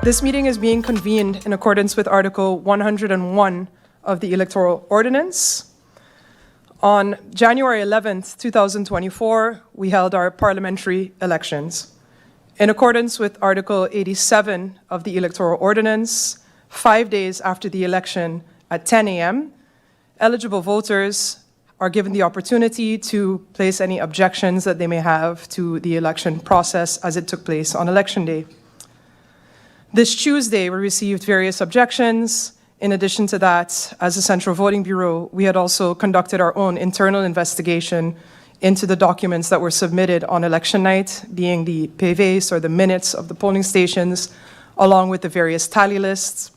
This meeting is being convened in accordance with Article 101 of the Electoral Ordinance. On January 11th, 2024, we held our parliamentary elections. In accordance with Article 87 of the Electoral Ordinance, 5 days after the election at 10 a.m., eligible voters are given the opportunity to place any objections that they may have to the election process as it took place on Election Day. This Tuesday, we received various objections. In addition to that, as a Central Voting Bureau, we had also conducted our own internal investigation into the documents that were submitted on election night, being the PVs or the minutes of the polling stations, along with the various tally lists.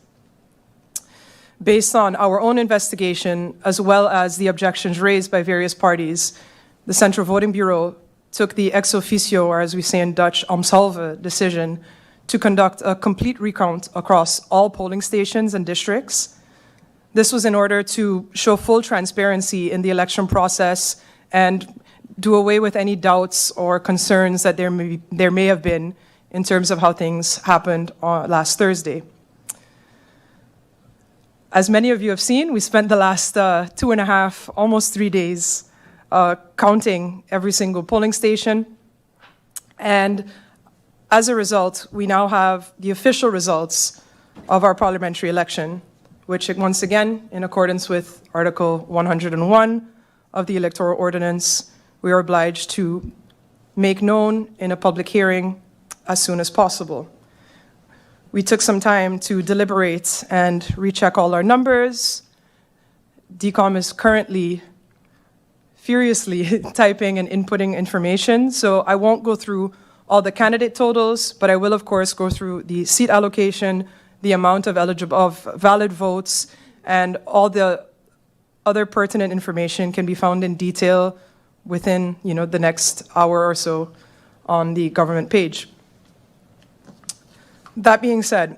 Based on our own investigation, as well as the objections raised by various parties, the Central Voting Bureau took the ex officio, or as we say in Dutch, ambtshalve decision to conduct a complete recount across all polling stations and districts. This was in order to show full transparency in the election process and do away with any doubts or concerns that there may have been in terms of how things happened last Thursday. As many of you have seen, we spent the last 2.5, almost 3 days counting every single polling station. And as a result, we now have the official results of our parliamentary election, which once again, in accordance with Article 101 of the Electoral Ordinance, we are obliged to make known in a public hearing as soon as possible. We took some time to deliberate and recheck all our numbers. DCOM is currently furiously typing and inputting information, so I won't go through all the candidate totals, but I will, of course, go through the seat allocation, the amount of valid votes, and all the other pertinent information can be found in detail within, the next hour or so on the government page. That being said,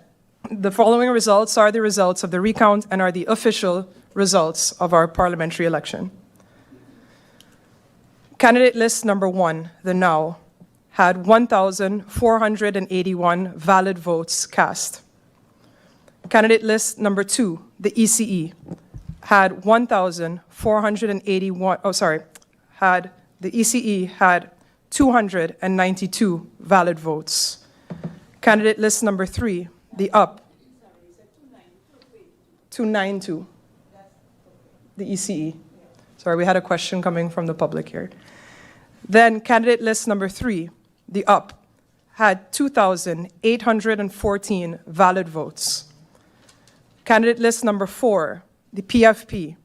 the following results are the results of the recount and are the official results of our parliamentary election. Candidate list number 1, the Now, had 1,481 valid votes cast. Candidate list number 2, the ECE, had 1,481, the ECE had 292 valid votes. Candidate list number 3, the UP, 292, the ECE. Sorry, we had a question coming from the public here. Then candidate list number 3, the UP, had 2,814 valid votes. Candidate list number 4, the PFP,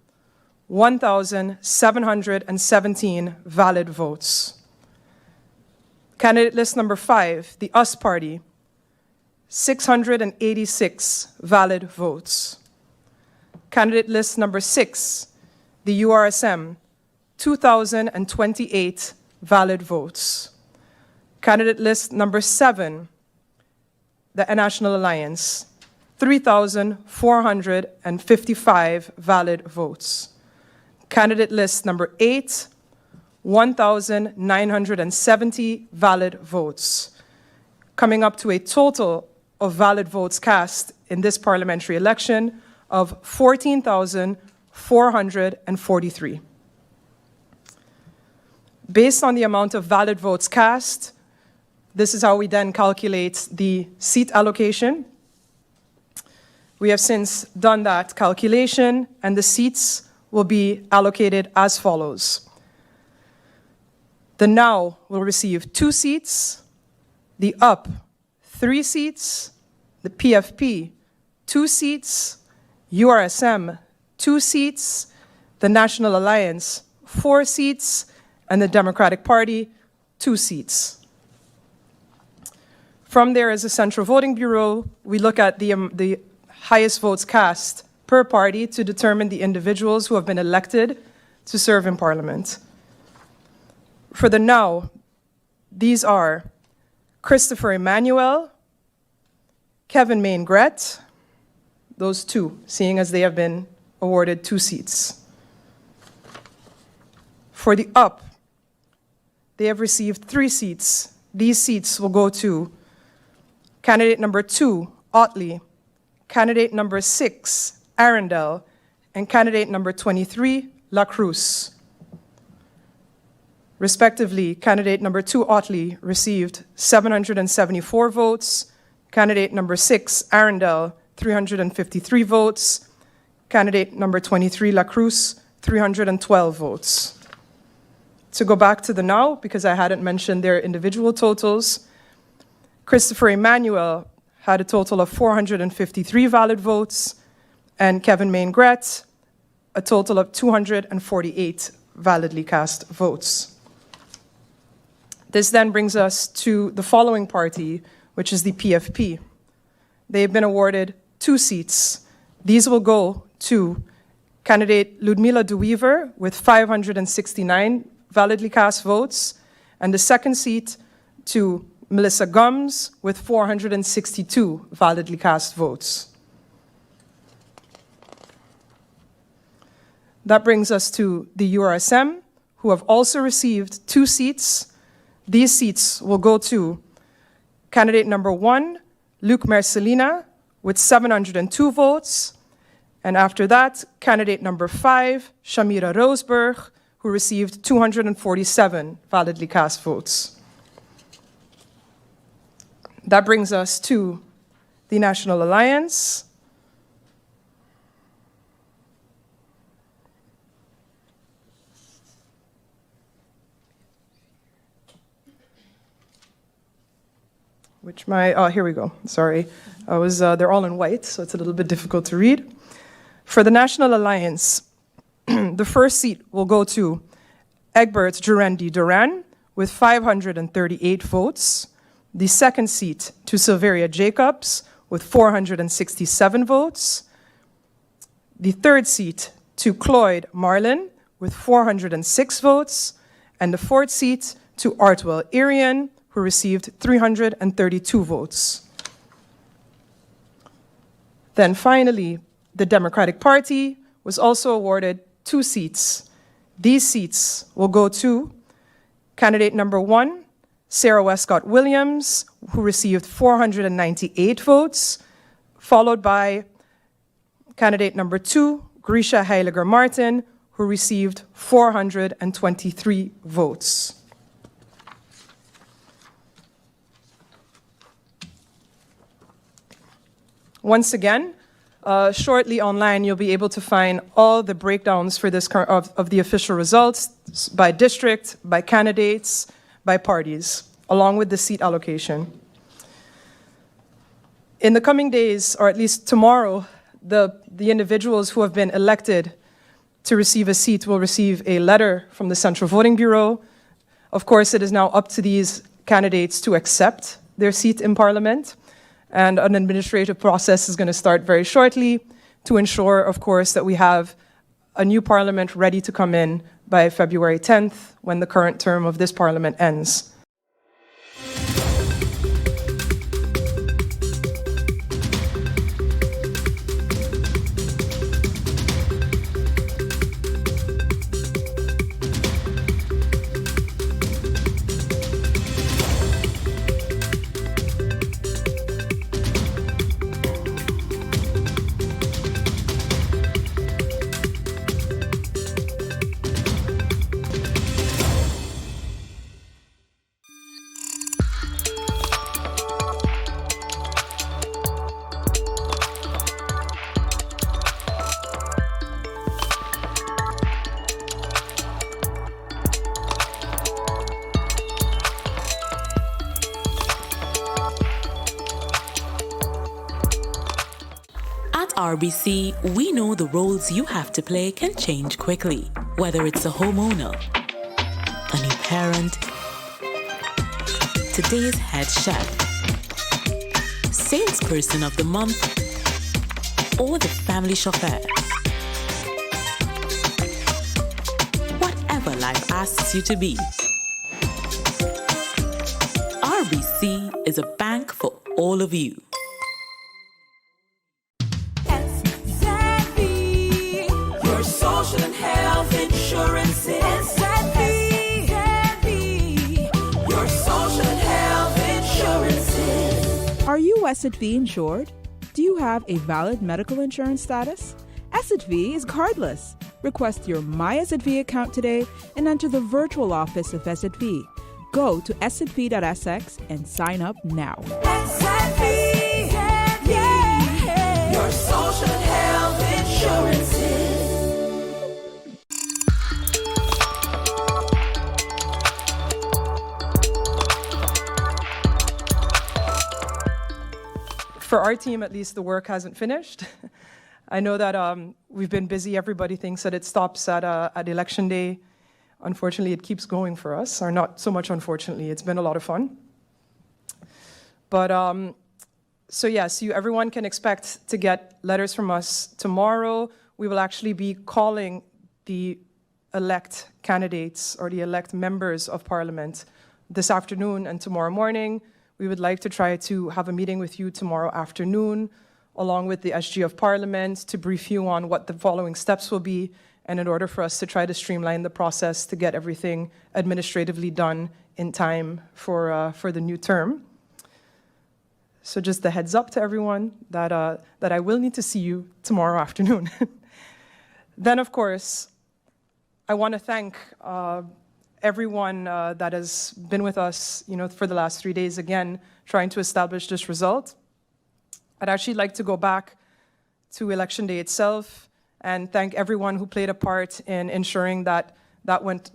1,717 valid votes. Candidate list number 5, the US Party, 686 valid votes. Candidate list number 6, the URSM, 2,028 valid votes. Candidate list number 7, the National Alliance, 3,455 valid votes. Candidate list number 8, 1,970 valid votes, coming up to a total of valid votes cast in this parliamentary election of 14,443. Based on the amount of valid votes cast, this is how we then calculate the seat allocation. We have since done that calculation, and the seats will be allocated as follows. The Now will receive 2 seats, the UP 3 seats, the PFP 2 seats, URSM 2 seats, the National Alliance 4 seats, and the Democratic Party 2 seats. From there, as a Central Voting Bureau, we look at the highest votes cast per party to determine the individuals who have been elected to serve in Parliament. For the Now, these are Christopher Emmanuel, Kevin Main-Gret, those 2, seeing as they have been awarded 2 seats. For the UP, they have received 3 seats. These seats will go to candidate number 2, Otley, candidate number 6, Arundel, and candidate number 23, La Cruz. Respectively, candidate number 2, Otley, received 774 votes, candidate number 6, Arundel, 353 votes, candidate number 23, La Cruz, 312 votes. To go back to the now, because I hadn't mentioned their individual totals, Christopher Emmanuel had a total of 453 valid votes, and Kevin Maingret, a total of 248 validly cast votes. This then brings us to the following party, which is the PFP. They've been awarded 2 seats. These will go to candidate Ludmila De Wever with 569 validly cast votes, and the second seat to Melissa Gums with 462 validly cast votes. That brings us to the URSM, who have also received 2 seats. These seats will go to candidate number 1, Luc Mercelina, with 702 votes. And after that, candidate number 5, Shamira Roseberg, who received 247 validly cast votes. That brings us to the National Alliance. Here we go, sorry. They're all in white, so it's a little bit difficult to read. For the National Alliance, the first seat will go to Egbert Jurendi Duran with 538 votes. The second seat to Silveria Jacobs with 467 votes. The third seat to Cloyd Marlin with 406 votes. And the fourth seat to Artwell Irian, who received 332 votes. Then finally, the Democratic Party was also awarded 2 seats. These seats will go to candidate number 1, Sarah Westcott Williams, who received 498 votes, followed by candidate number 2, Grisha Heiliger Martin, who received 423 votes. Once again, shortly online, you'll be able to find all the breakdowns for this of the official results by district, by candidates, by parties, along with the seat allocation. In the coming days, or at least tomorrow, the individuals who have been elected to receive a seat will receive a letter from the Central Voting Bureau. Of course, it is now up to these candidates to accept their seat in Parliament. And an administrative process is going to start very shortly to ensure, of course, that we have a new parliament ready to come in by February 10th, when the current term of this parliament ends. RBC, we know the roles you have to play can change quickly. Whether it's a homeowner, a new parent, today's head chef, salesperson of the month, or the family chauffeur. Whatever life asks you to be, RBC is a bank for all of you. Social and health insurance is your social and health insurances. Are you SZV insured? Do you have a valid medical insurance status? SXM is cardless. Request your My SXM account today and enter the virtual office of SXM. Go to sxv.sx and sign up now. SXM, yeah. Your social and health insurances. For our team, at least, the work hasn't finished. I know that we've been busy. Everybody thinks that it stops at Election Day. Unfortunately, it keeps going for us, or not so much unfortunately. It's been a lot of fun. But so yes, everyone can expect to get letters from us tomorrow. We will actually be calling the elect candidates or the elect members of Parliament this afternoon and tomorrow morning. We would like to try to have a meeting with you tomorrow afternoon, along with the SG of Parliament, to brief you on what the following steps will be, and in order for us to try to streamline the process to get everything administratively done in time for the new term. So just a heads up to everyone that I will need to see you tomorrow afternoon. Then, of course, I want to thank everyone that has been with us, for the last 3 days, again, trying to establish this result. I'd actually like to go back to Election Day itself and thank everyone who played a part in ensuring that went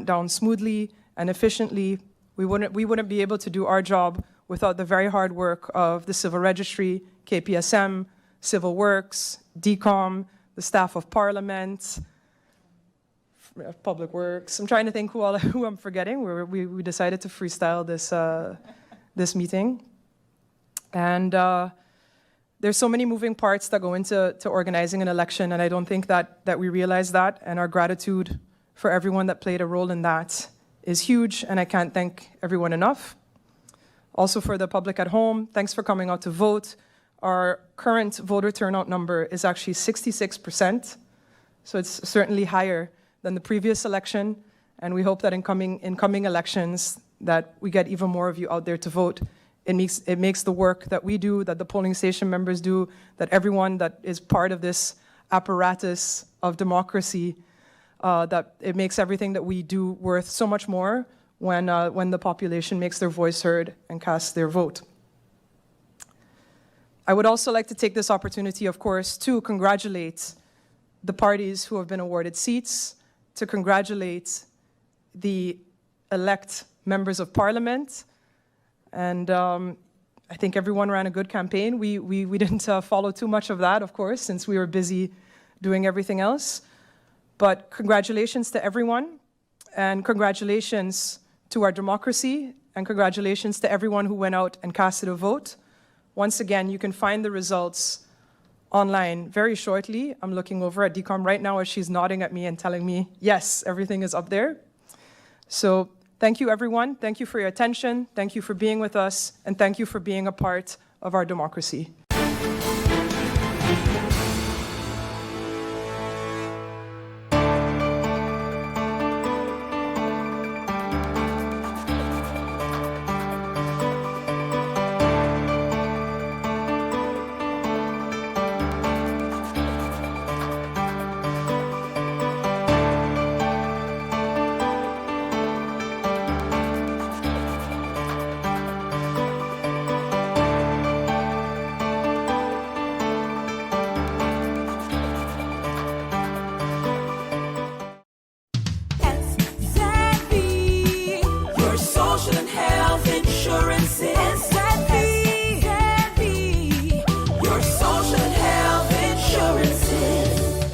down smoothly and efficiently. We wouldn't be able to do our job without the very hard work of the Civil Registry, KPSM, Civil Works, DCOM, the staff of Parliament, Public Works. I'm trying to think who I'm forgetting. We decided to freestyle this meeting. And there's so many moving parts that go into organizing an election, and I don't think that we realize that, and our gratitude for everyone that played a role in that is huge, and I can't thank everyone enough. Also for the public at home, thanks for coming out to vote. Our current voter turnout number is actually 66%, so it's certainly higher than the previous election, and we hope that in coming elections that we get even more of you out there to vote. It makes the work that we do, that the polling station members do, that everyone that is part of this apparatus of democracy, that it makes everything that we do worth so much more when the population makes their voice heard and casts their vote. I would also like to take this opportunity, of course, to congratulate the parties who have been awarded seats, to congratulate the elect members of Parliament. And I think everyone ran a good campaign. We didn't follow too much of that, of course, since we were busy doing everything else. But congratulations to everyone, and congratulations to our democracy, and congratulations to everyone who went out and casted a vote. Once again, you can find the results online very shortly. I'm looking over at DCOM right now as she's nodding at me and telling me, yes, everything is up there. So thank you, everyone. Thank you for your attention. Thank you for being with us. And thank you for being a part of our democracy.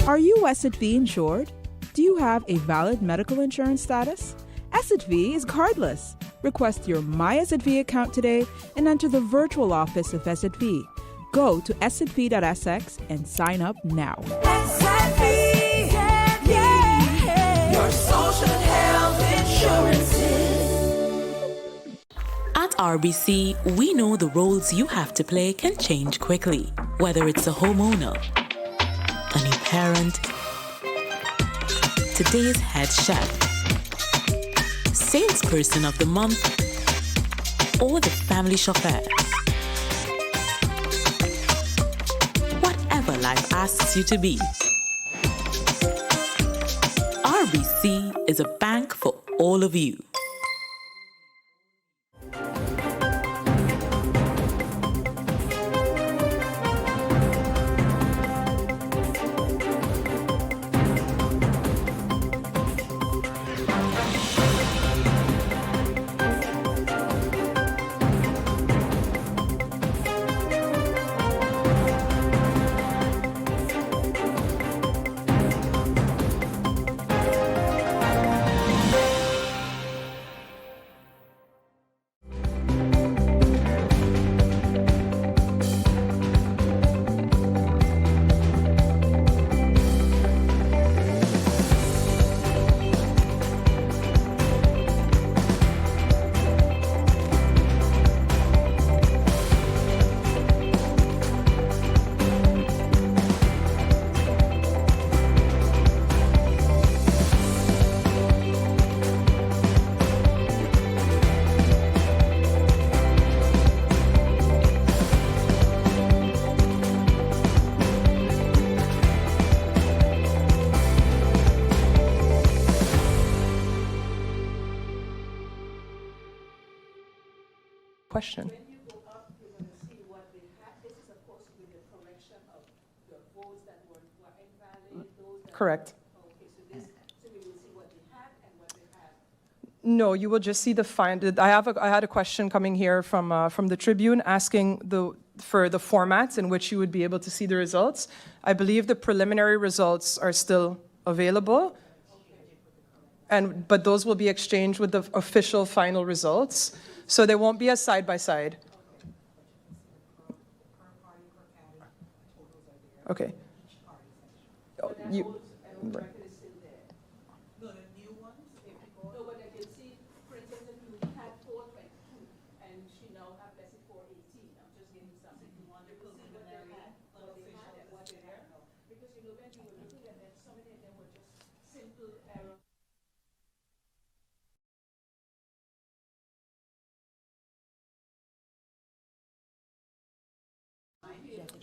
Are you SXV insured? Do you have a valid medical insurance status? SXV is cardless. Request your My SXV account today and enter the virtual office of SXV. Go to sxv.sx and sign up now. SXV, yeah. Your social and health insurances. At RBC, we know the roles you have to play can change quickly, whether it's a homeowner, a new parent, today's head chef, salesperson of the month, or the family chauffeur. life asks you to be. RBC is a bank for all of you. Question. Correct. No, you will just see the find. I had a question coming here from the Tribune asking for the format in which you would be able to see the results. I believe the preliminary results are still available, but those will be exchanged with the official final results, so there won't be a side by side. Okay. Oh, you. Right.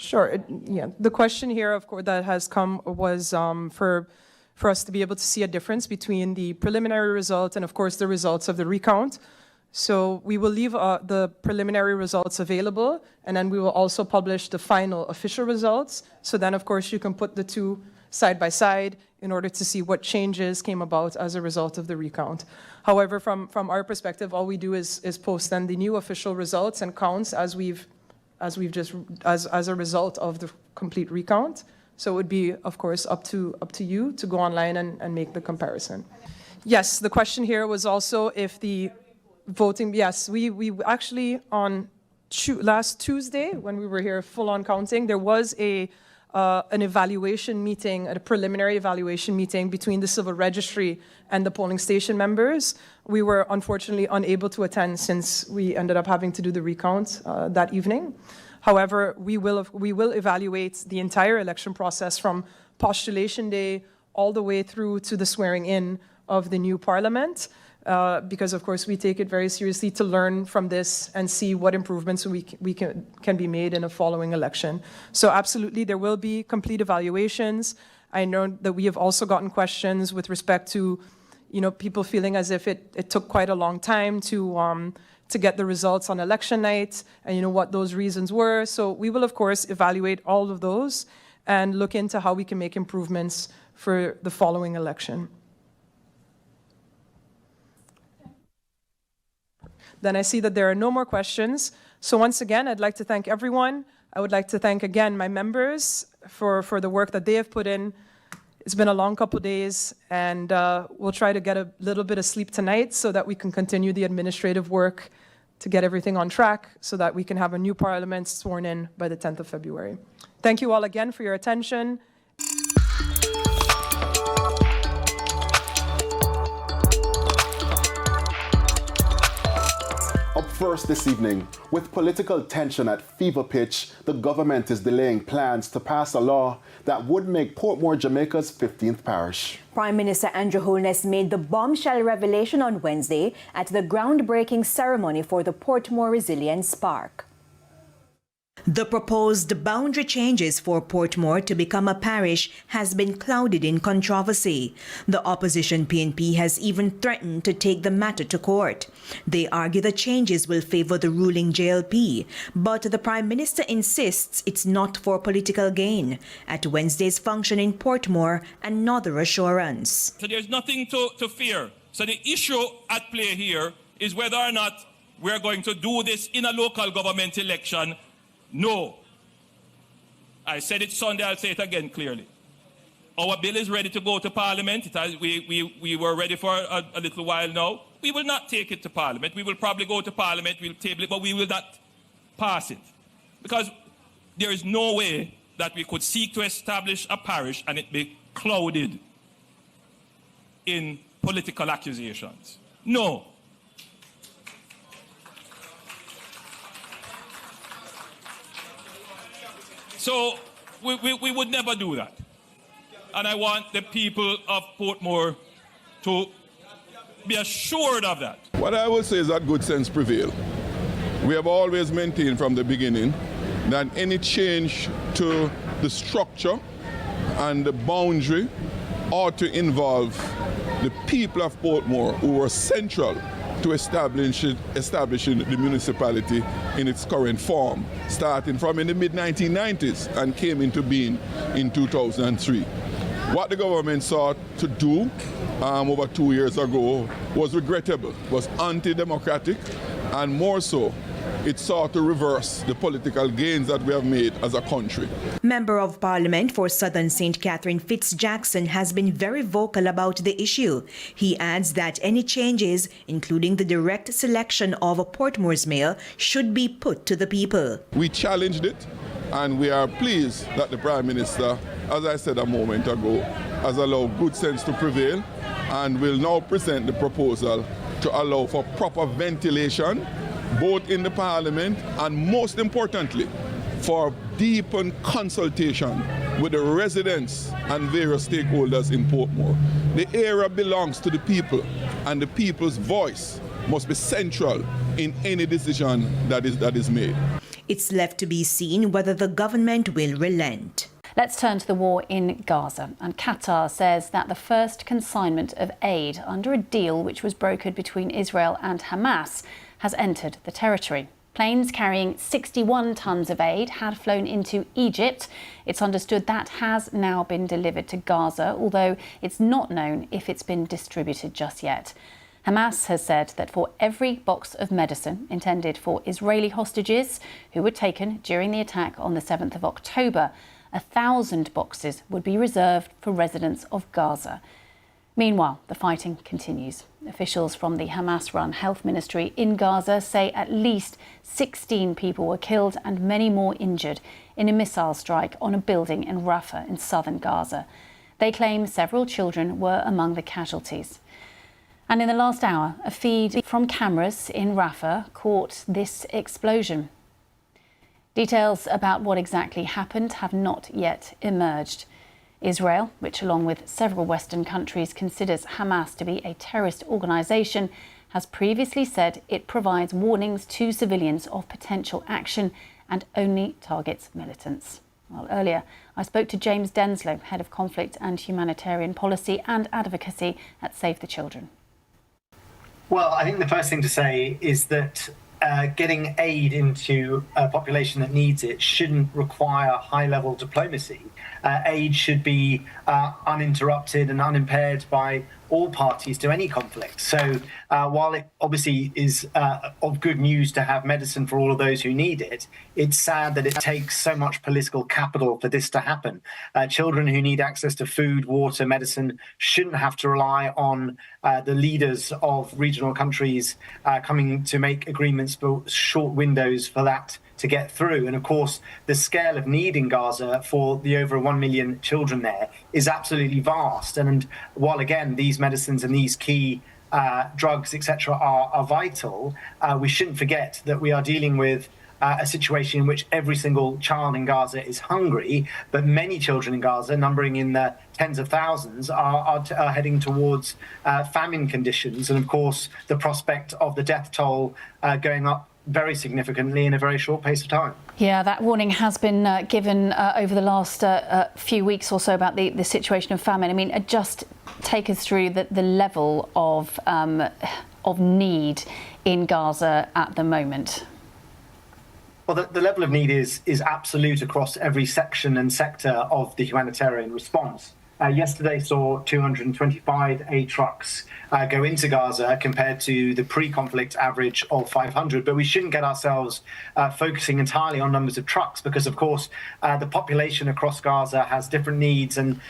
Sure. Yeah. The question here, of course, that has come was for us to be able to see a difference between the preliminary result and, of course, the results of the recount. So we will leave the preliminary results available, and then we will also publish the final official results. So then, of course, you can put the two side by side in order to see what changes came about as a result of the recount. However, from our perspective, all we do is post then the new official results and counts as a result of the complete recount. So it would be, of course, up to you to go online and make the comparison. Yes, the question here was also if the voting, yes, we actually on last Tuesday when we were here full on counting, there was an evaluation meeting, a preliminary evaluation meeting between the civil registry and the polling station members. We were unfortunately unable to attend since we ended up having to do the recount that evening. However, we will evaluate the entire election process from postulation day all the way through to the swearing in of the new parliament. Because, of course, we take it very seriously to learn from this and see what improvements we can be made in a following election. So absolutely, there will be complete evaluations. I know that we have also gotten questions with respect to, people feeling as if it took quite a long time to get the results on election night and, what those reasons were. So we will, of course, evaluate all of those and look into how we can make improvements for the following election. Then I see that there are no more questions. So once again, I'd like to thank everyone. I would like to thank again my members for the work that they have put in. It's been a long couple days, and we'll try to get a little bit of sleep tonight so that we can continue the administrative work to get everything on track so that we can have a new parliament sworn in by the 10th of February. Thank you all again for your attention. Up first this evening, with political tension at fever pitch, the government is delaying plans to pass a law that would make Portmore Jamaica's 15th parish. Prime Minister Andrew Holness made the bombshell revelation on Wednesday at the groundbreaking ceremony for the Portmore Resilience Park. The proposed boundary changes for Portmore to become a parish has been clouded in controversy. The opposition PNP has even threatened to take the matter to court. They argue the changes will favor the ruling JLP, but the Prime Minister insists it's not for political gain. At Wednesday's function in Portmore, another assurance. So there's nothing to fear. So the issue at play here is whether or not we're going to do this in a local government election. No. I said it Sunday, I'll say it again clearly. Our bill is ready to go to Parliament. We were ready for a little while now. We will not take it to Parliament. We will probably go to Parliament, we'll table it, but we will not pass it. Because there is no way that we could seek to establish a parish and it be clouded in political accusations. No. So we would never do that. And I want the people of Portmore to be assured of that. What I would say is that good sense prevail. We have always maintained from the beginning that any change to the structure and the boundary ought to involve the people of Portmore, who were central to establishing the municipality in its current form, starting from in the mid-1990s and came into being in 2003. What the government sought to do over 2 years ago was regrettable, was anti-democratic, and more so, it sought to reverse the political gains that we have made as a country. Member of Parliament for Southern St. Catherine Fitz-Jackson has been very vocal about the issue. He adds that any changes, including the direct selection of a Portmore's mayor, should be put to the people. We challenged it, and we are pleased that the Prime Minister, as I said a moment ago, has allowed good sense to prevail and will now present the proposal to allow for proper ventilation both in the Parliament and, most importantly, for deepened consultation with the residents and various stakeholders in Portmore. The area belongs to the people, and the people's voice must be central in any decision that is made. It's left to be seen whether the government will relent. Let's turn to the war in Gaza. And Qatar says that the first consignment of aid under a deal which was brokered between Israel and Hamas has entered the territory. Planes carrying 61 tons of aid had flown into Egypt. It's understood that has now been delivered to Gaza, although it's not known if it's been distributed just yet. Hamas has said that for every box of medicine intended for Israeli hostages who were taken during the attack on the 7th of October, 1,000 boxes would be reserved for residents of Gaza. Meanwhile, the fighting continues. Officials from the Hamas-run health ministry in Gaza say at least 16 people were killed and many more injured in a missile strike on a building in Rafah in southern Gaza. They claim several children were among the casualties. And in the last hour, a feed from cameras in Rafah caught this explosion. Details about what exactly happened have not yet emerged. Israel, which along with several Western countries considers Hamas to be a terrorist organisation, has previously said it provides warnings to civilians of potential action and only targets militants. Well, earlier, I spoke to James Denslow, Head of Conflict and Humanitarian Policy and Advocacy at Save the Children. Well, I think the first thing to say is that getting aid into a population that needs it shouldn't require high-level diplomacy. Aid should be uninterrupted and unimpaired by all parties to any conflict. So while it obviously is of good news to have medicine for all of those who need it, it's sad that it takes so much political capital for this to happen. Children who need access to food, water, medicine shouldn't have to rely on the leaders of regional countries coming to make agreements for short windows for that to get through. And of course, the scale of need in Gaza for the over 1 million children there is absolutely vast. And while, again, these medicines and these key drugs, etc., are vital, we shouldn't forget that we are dealing with a situation in which every single child in Gaza is hungry, but many children in Gaza, numbering in the tens of thousands, are heading towards famine conditions. And of course, the prospect of the death toll going up very significantly in a very short pace of time. Yeah, that warning has been given over the last few weeks or so about the situation of famine. I mean, just take us through the level of need in Gaza at the moment. Well, the level of need is absolute across every section and sector of the humanitarian response. Yesterday saw 225 aid trucks go into Gaza compared to the pre-conflict average of 500. But we shouldn't get ourselves focusing entirely on numbers of trucks because, of course, the population across Gaza has different needs and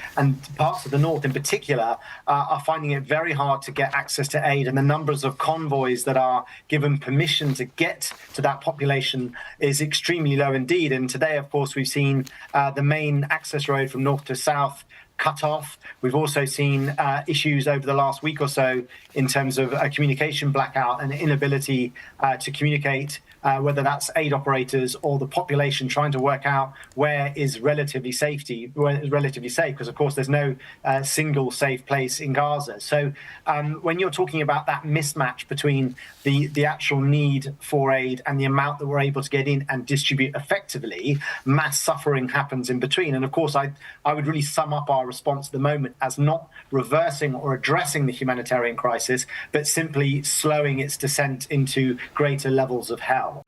parts of the north in particular are finding it very hard to get access to aid. And the numbers of convoys that are given permission to get to that population is extremely low indeed. And today, of course, we've seen the main access road from north to south cut off. We've also seen issues over the last week or so in terms of a communication blackout and inability to communicate, whether that's aid operators or the population trying to work out where is relatively safe, because of course there's no single safe place in Gaza. So when you're talking about that mismatch between the actual need for aid and the amount that we're able to get in and distribute effectively, mass suffering happens in between. And of course, I would really sum up our response at the moment as not reversing or addressing the humanitarian crisis, but simply slowing its descent into greater levels of hell.